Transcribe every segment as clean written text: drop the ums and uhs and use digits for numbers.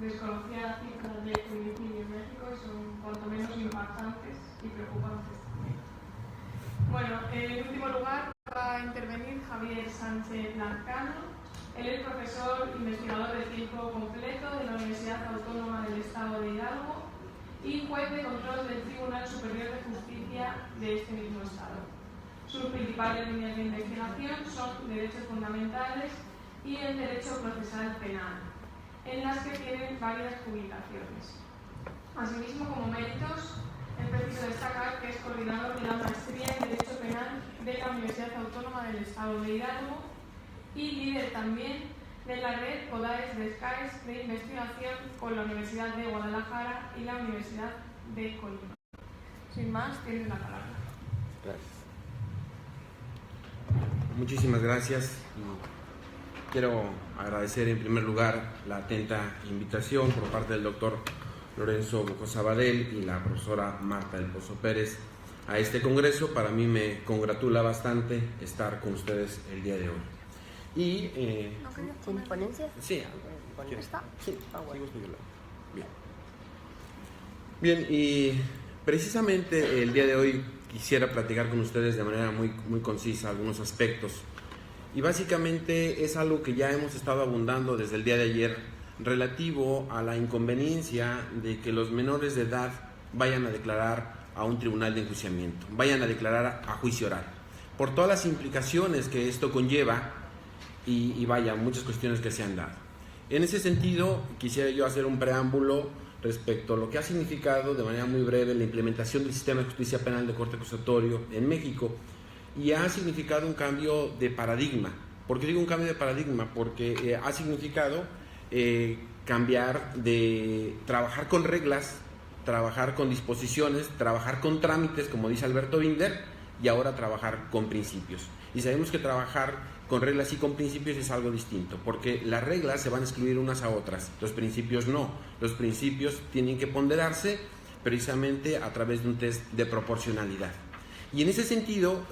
desconocía cifras de feminicidio en México y son cuanto menos impactantes y preocupantes también. Bueno, en último lugar va a intervenir Javier Sánchez Lazcano. Él es profesor investigador de tiempo completo de la Universidad Autónoma del Estado de Hidalgo y juez de control del Tribunal Superior de Justicia de este mismo Estado. Sus principales líneas de investigación son derechos fundamentales y el derecho procesal penal, en las que tienen varias publicaciones. Asimismo, como méritos, es preciso destacar que es coordinador de la maestría en Derecho Penal de la Universidad Autónoma del Estado de Hidalgo y líder también de la red CODAES de SCAES de investigación con la Universidad de Guadalajara y la Universidad de Colima. Sin más, tienes la palabra. Gracias. Muchísimas gracias. Quiero agradecer en primer lugar la atenta invitación por parte del doctor Lorenzo Bujo Sabadell y la profesora Marta del Pozo Pérez a este congreso. Para mí me congratula bastante estar con ustedes el día de hoy. Y, ¿Tiene ponencia? Sí. ¿Está? Sí. Bueno. Bien, y precisamente el día de hoy quisiera platicar con ustedes de manera muy concisa algunos aspectos. Y básicamente es algo que ya hemos estado abundando desde el día de ayer relativo a la inconveniencia de que los menores de edad vayan a declarar a un tribunal de enjuiciamiento, vayan a declarar a juicio oral, por todas las implicaciones que esto conlleva y vaya, muchas cuestiones que se han dado. En ese sentido, quisiera yo hacer un preámbulo respecto a lo que ha significado de manera muy breve la implementación del sistema de justicia penal de corte acusatorio en México, y ha significado un cambio de paradigma. ¿Por qué digo un cambio de paradigma? Porque ha significado cambiar de trabajar con reglas, trabajar con disposiciones, trabajar con trámites, como dice Alberto Binder, y ahora trabajar con principios. Y sabemos que trabajar con reglas y con principios es algo distinto, porque las reglas se van a excluir unas a otras, los principios no. Los principios tienen que ponderarse precisamente a través de un test de proporcionalidad. Y en ese sentido,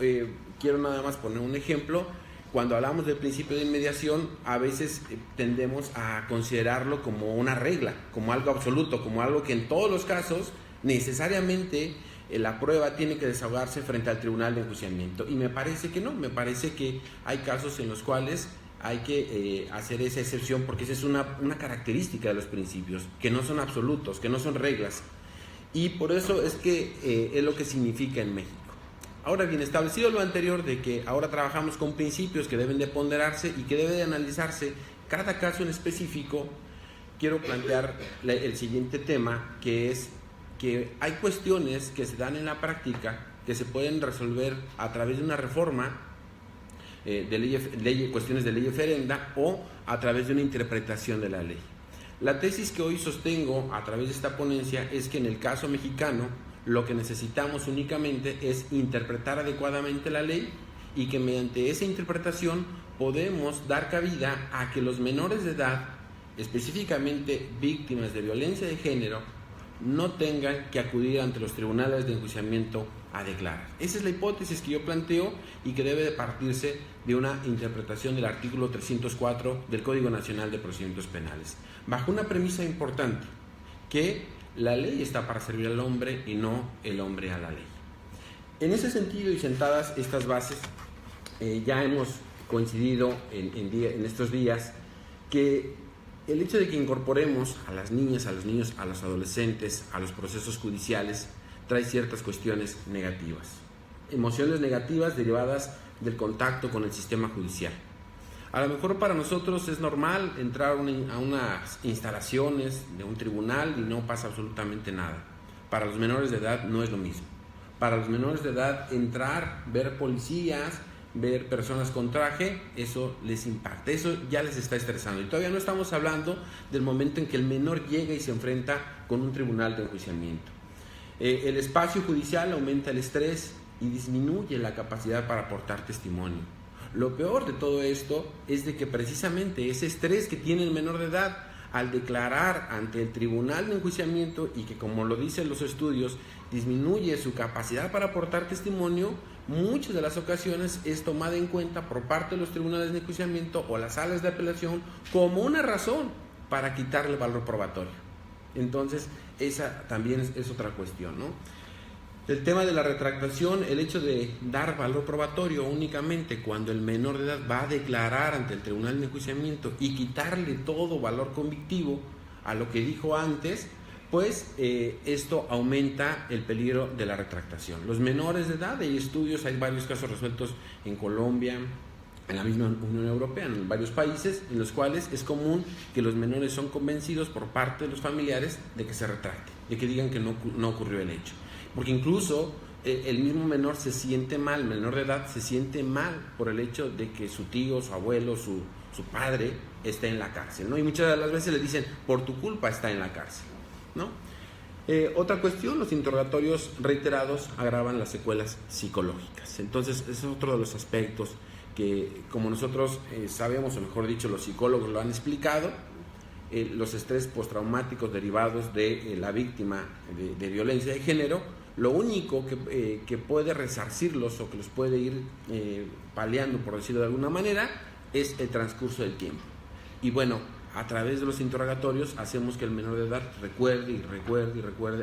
quiero nada más poner un ejemplo. Cuando hablamos del principio de inmediación, a veces tendemos a considerarlo como una regla, como algo absoluto, como algo que en todos los casos necesariamente la prueba tiene que desahogarse frente al tribunal de enjuiciamiento. Y me parece que no, me parece que hay casos en los cuales hay que hacer esa excepción, porque esa es una característica de los principios, que no son absolutos, que no son reglas. Y por eso es que es lo que significa en México. Ahora bien, establecido lo anterior de que ahora trabajamos con principios que deben de ponderarse y que debe de analizarse cada caso en específico, quiero plantear el siguiente tema, que es que hay cuestiones que se dan en la práctica que se pueden resolver a través de una reforma de cuestiones de ley oferenda o a través de una interpretación de la ley. La tesis que hoy sostengo a través de esta ponencia es que en el caso mexicano lo que necesitamos únicamente es interpretar adecuadamente la ley, y que mediante esa interpretación podemos dar cabida a que los menores de edad, específicamente víctimas de violencia de género, no tengan que acudir ante los tribunales de enjuiciamiento a declarar. Esa es la hipótesis que yo planteo y que debe de partirse de una interpretación del artículo 304 del Código Nacional de Procedimientos Penales, bajo una premisa importante, que la ley está para servir al hombre y no el hombre a la ley. En ese sentido, y sentadas estas bases, ya hemos coincidido en estos días que el hecho de que incorporemos a las niñas, a los niños, a los adolescentes, a los procesos judiciales, trae ciertas cuestiones negativas. Emociones negativas derivadas del contacto con el sistema judicial. A lo mejor para nosotros es normal entrar a unas instalaciones de un tribunal y no pasa absolutamente nada. Para los menores de edad no es lo mismo. Para los menores de edad entrar, ver policías, ver personas con traje, eso les impacta, eso ya les está estresando. Y todavía no estamos hablando del momento en que el menor llega y se enfrenta con un tribunal de enjuiciamiento. El espacio judicial aumenta el estrés y disminuye la capacidad para aportar testimonio. Lo peor de todo esto es de que precisamente ese estrés que tiene el menor de edad al declarar ante el tribunal de enjuiciamiento, y que, como lo dicen los estudios, disminuye su capacidad para aportar testimonio, muchas de las ocasiones es tomada en cuenta por parte de los tribunales de enjuiciamiento o las salas de apelación como una razón para quitarle valor probatorio. Entonces, esa también es otra cuestión, ¿no? El tema de la retractación, el hecho de dar valor probatorio únicamente cuando el menor de edad va a declarar ante el tribunal de enjuiciamiento y quitarle todo valor convictivo a lo que dijo antes, pues esto aumenta el peligro de la retractación. Los menores de edad, hay estudios, hay varios casos resueltos en Colombia, en la misma Unión Europea, en varios países, en los cuales es común que los menores son convencidos por parte de los familiares de que se retracte, de que digan que no ocurrió el hecho. Porque incluso el mismo menor se siente mal, el menor de edad se siente mal por el hecho de que su tío, su abuelo, su padre esté en la cárcel, ¿no? Y muchas de las veces le dicen, por tu culpa está en la cárcel, ¿no? Otra cuestión, los interrogatorios reiterados agravan las secuelas psicológicas. Entonces, ese es otro de los aspectos que, como nosotros sabemos, o mejor dicho, los psicólogos lo han explicado, los estrés postraumáticos derivados de la víctima de violencia de género, lo único que puede resarcirlos o que los puede ir paliando, por decirlo de alguna manera, es el transcurso del tiempo. Y bueno, a través de los interrogatorios hacemos que el menor de edad recuerde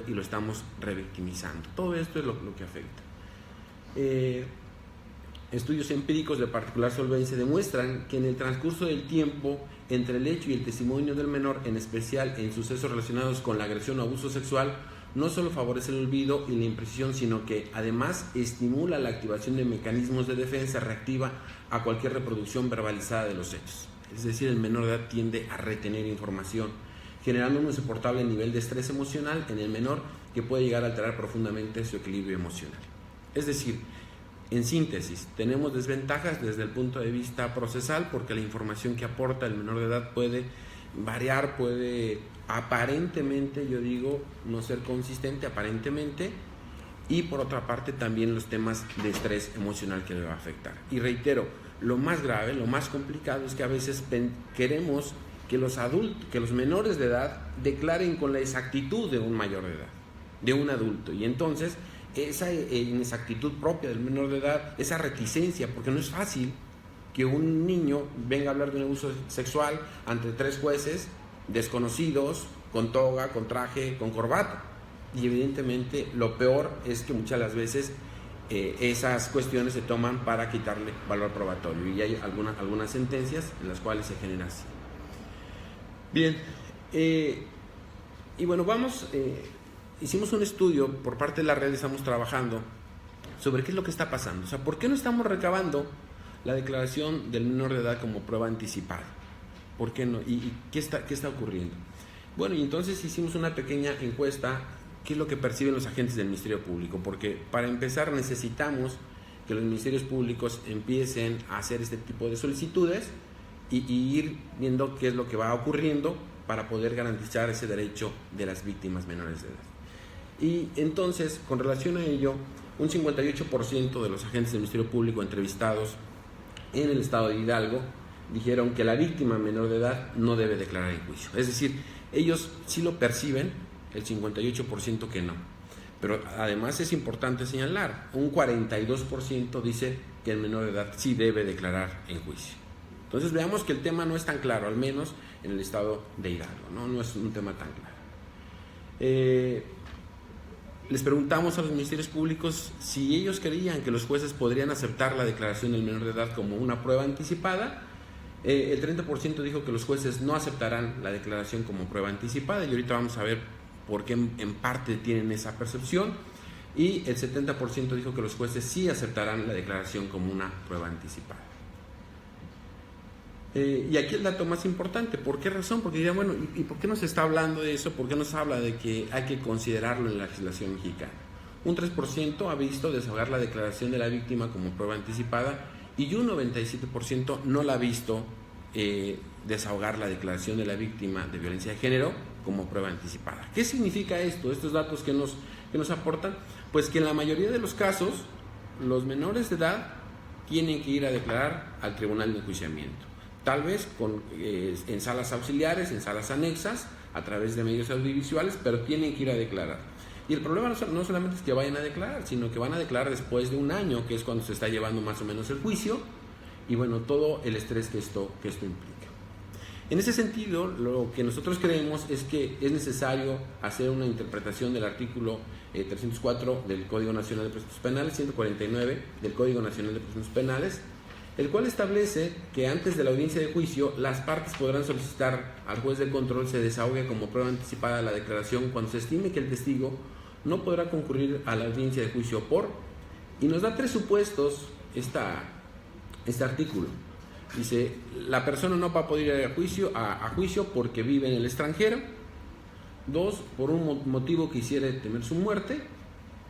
y lo estamos revictimizando. Todo esto es lo que afecta. Estudios empíricos de particular solvencia demuestran que en el transcurso del tiempo entre el hecho y el testimonio del menor, en especial en sucesos relacionados con la agresión o abuso sexual, no solo favorece el olvido y la imprecisión, sino que además estimula la activación de mecanismos de defensa reactiva a cualquier reproducción verbalizada de los hechos. Es decir, el menor de edad tiende a retener información, generando un insoportable nivel de estrés emocional en el menor que puede llegar a alterar profundamente su equilibrio emocional. Es decir, en síntesis, tenemos desventajas desde el punto de vista procesal porque la información que aporta el menor de edad puede variar, puede aparentemente, yo digo, no ser consistente aparentemente, y por otra parte también los temas de estrés emocional que le va a afectar. Y reitero, lo más grave, lo más complicado es que a veces queremos que los menores de edad declaren con la exactitud de un mayor de edad, de un adulto, y entonces esa inexactitud propia del menor de edad, esa reticencia, porque no es fácil que un niño venga a hablar de un abuso sexual ante 3 jueces desconocidos, con toga, con traje, con corbata, y evidentemente lo peor es que muchas de las veces esas cuestiones se toman para quitarle valor probatorio, y hay algunas sentencias en las cuales se genera así. Bien, y bueno, hicimos un estudio por parte de la red, estamos trabajando sobre qué es lo que está pasando, o sea, ¿por qué no estamos recabando la declaración del menor de edad como prueba anticipada? ¿Por qué no? ¿Y qué está ocurriendo? Bueno, y entonces hicimos una pequeña encuesta, qué es lo que perciben los agentes del Ministerio Público, porque para empezar necesitamos que los ministerios públicos empiecen a hacer este tipo de solicitudes y ir viendo qué es lo que va ocurriendo para poder garantizar ese derecho de las víctimas menores de edad. Y entonces, con relación a ello, un 58% de los agentes del Ministerio Público entrevistados en el estado de Hidalgo dijeron que la víctima menor de edad no debe declarar en juicio. Es decir, ellos sí lo perciben, el 58% que no. Pero además es importante señalar, un 42% dice que el menor de edad sí debe declarar en juicio. Entonces veamos que el tema no es tan claro, al menos en el estado de Hidalgo, no es un tema tan claro. Les preguntamos a los ministerios públicos si ellos creían que los jueces podrían aceptar la declaración del menor de edad como una prueba anticipada. El 30% dijo que los jueces no aceptarán la declaración como prueba anticipada, y ahorita vamos a ver por qué en parte tienen esa percepción, y el 70% dijo que los jueces sí aceptarán la declaración como una prueba anticipada. Y aquí el dato más importante, ¿por qué razón? Porque dirán, bueno, ¿y por qué no se está hablando de eso? ¿Por qué no se habla de que hay que considerarlo en la legislación mexicana? Un 3% ha visto desahogar la declaración de la víctima como prueba anticipada, y un 97% no la ha visto desahogar la declaración de la víctima de violencia de género como prueba anticipada. ¿Qué significa esto? Estos datos que nos aportan, pues que en la mayoría de los casos los menores de edad tienen que ir a declarar al tribunal de enjuiciamiento, tal vez en salas auxiliares, en salas anexas, a través de medios audiovisuales, pero tienen que ir a declarar. Y el problema no solamente es que vayan a declarar, sino que van a declarar después de un año, que es cuando se está llevando más o menos el juicio, y bueno, todo el estrés que esto implica. En ese sentido, lo que nosotros creemos es que es necesario hacer una interpretación del artículo 304 del Código Nacional de Procedimientos Penales, 149 del Código Nacional de Procedimientos Penales, el cual establece que antes de la audiencia de juicio las partes podrán solicitar al juez de control se desahogue como prueba anticipada la declaración cuando se estime que el testigo no podrá concurrir a la audiencia de juicio y nos da 3 supuestos este artículo. Dice, la persona no va a poder ir a juicio porque vive en el extranjero. 2, por un motivo que hiciera temer su muerte,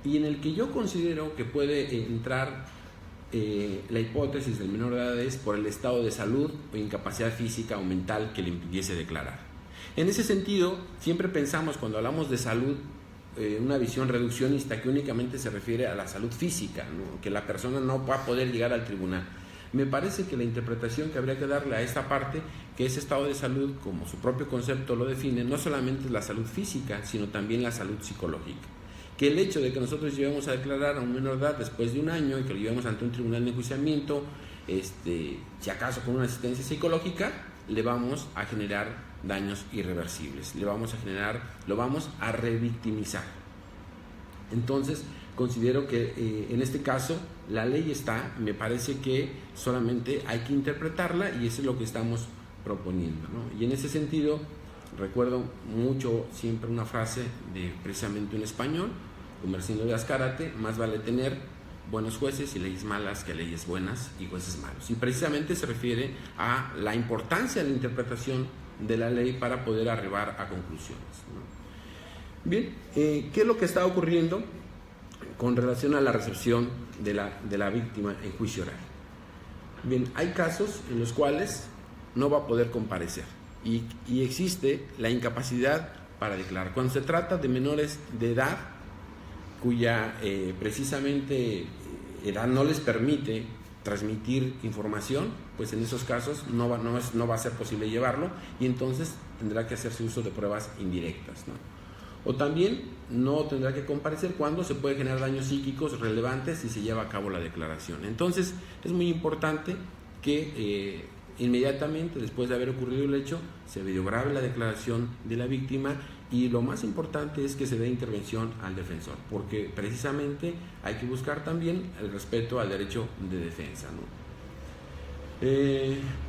y en el que yo considero que puede entrar la hipótesis del menor de edad es por el estado de salud o incapacidad física o mental que le impidiese declarar. En ese sentido, siempre pensamos cuando hablamos de salud, una visión reduccionista que únicamente se refiere a la salud física, ¿no? Que la persona no va a poder llegar al tribunal. Me parece que la interpretación que habría que darle a esta parte, que ese estado de salud, como su propio concepto lo define, no solamente es la salud física, sino también la salud psicológica. Que el hecho de que nosotros llevemos a declarar a un menor de edad después de un año y que lo llevemos ante un tribunal de enjuiciamiento, si acaso con una asistencia psicológica, le vamos a generar daños irreversibles, lo vamos a revictimizar. Entonces, considero que en este caso la ley está, me parece que solamente hay que interpretarla y eso es lo que estamos proponiendo, ¿no? Y en ese sentido, recuerdo mucho siempre una frase de precisamente un español, Gumersindo de Azcárate: más vale tener buenos jueces y leyes malas que leyes buenas y jueces malos. Y precisamente se refiere a la importancia de la interpretación de la ley para poder arribar a conclusiones, ¿no? Bien, ¿qué es lo que está ocurriendo con relación a la recepción de la víctima en juicio oral? Bien, hay casos en los cuales no va a poder comparecer y existe la incapacidad para declarar. Cuando se trata de menores de edad cuya precisamente edad no les permite transmitir información, pues en esos casos no va a ser posible llevarlo y entonces tendrá que hacerse uso de pruebas indirectas, ¿no? O también no tendrá que comparecer cuando se puede generar daños psíquicos relevantes si se lleva a cabo la declaración. Entonces es muy importante que inmediatamente después de haber ocurrido el hecho se videograbe la declaración de la víctima y lo más importante es que se dé intervención al defensor, porque precisamente hay que buscar también el respeto al derecho de defensa, ¿no?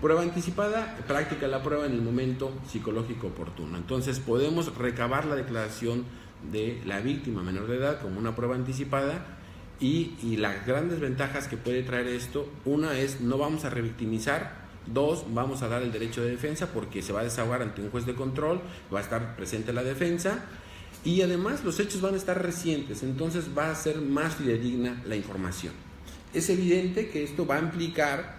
Prueba anticipada, práctica la prueba en el momento psicológico oportuno. Entonces podemos recabar la declaración de la víctima menor de edad como una prueba anticipada y las grandes ventajas que puede traer esto: una es no vamos a revictimizar, 2, vamos a dar el derecho de defensa porque se va a desahogar ante un juez de control, va a estar presente la defensa y además los hechos van a estar recientes, entonces va a ser más fidedigna la información. Es evidente que esto va a implicar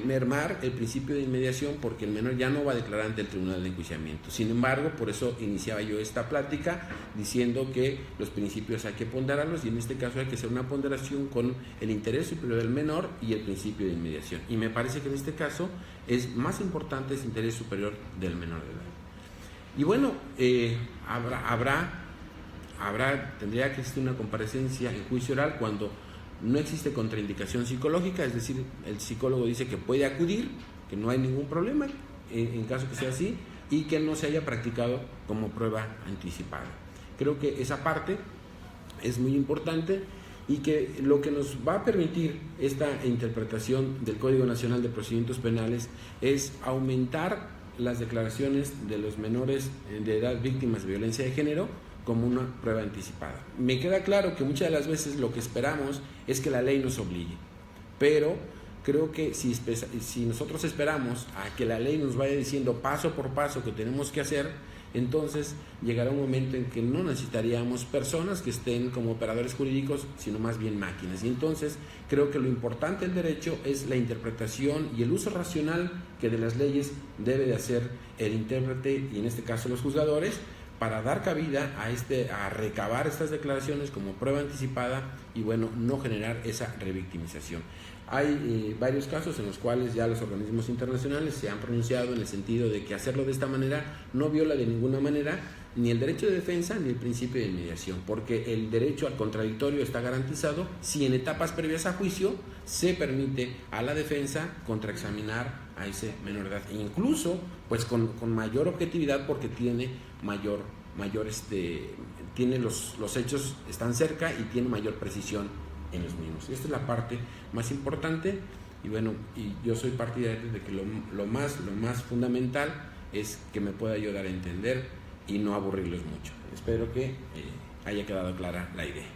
mermar el principio de inmediación porque el menor ya no va a declarar ante el tribunal de enjuiciamiento. Sin embargo, por eso iniciaba yo esta plática diciendo que los principios hay que ponderarlos y en este caso hay que hacer una ponderación con el interés superior del menor y el principio de inmediación. Y me parece que en este caso es más importante ese interés superior del menor de edad. Y bueno, tendría que existir una comparecencia en juicio oral cuando no existe contraindicación psicológica, es decir, el psicólogo dice que puede acudir, que no hay ningún problema en caso que sea así y que no se haya practicado como prueba anticipada. Creo que esa parte es muy importante y que lo que nos va a permitir esta interpretación del Código Nacional de Procedimientos Penales es aumentar las declaraciones de los menores de edad víctimas de violencia de género como una prueba anticipada. Me queda claro que muchas de las veces lo que esperamos es que la ley nos obligue, pero creo que si nosotros esperamos a que la ley nos vaya diciendo paso por paso que tenemos que hacer, entonces llegará un momento en que no necesitaríamos personas que estén como operadores jurídicos, sino más bien máquinas. Y entonces creo que lo importante del derecho es la interpretación y el uso racional que de las leyes debe de hacer el intérprete y en este caso los juzgadores, para dar cabida a recabar estas declaraciones como prueba anticipada y bueno, no generar esa revictimización. Hay varios casos en los cuales ya los organismos internacionales se han pronunciado en el sentido de que hacerlo de esta manera no viola de ninguna manera ni el derecho de defensa ni el principio de inmediación, porque el derecho al contradictorio está garantizado si en etapas previas a juicio se permite a la defensa contraexaminar a ese menor de edad, e incluso pues con mayor objetividad, porque tiene tiene los hechos están cerca y tiene mayor precisión en los mismos. Esta es la parte más importante, y bueno, y yo soy partidario de que lo más fundamental es que me pueda ayudar a entender y no aburrirlos mucho. Espero que haya quedado clara la idea.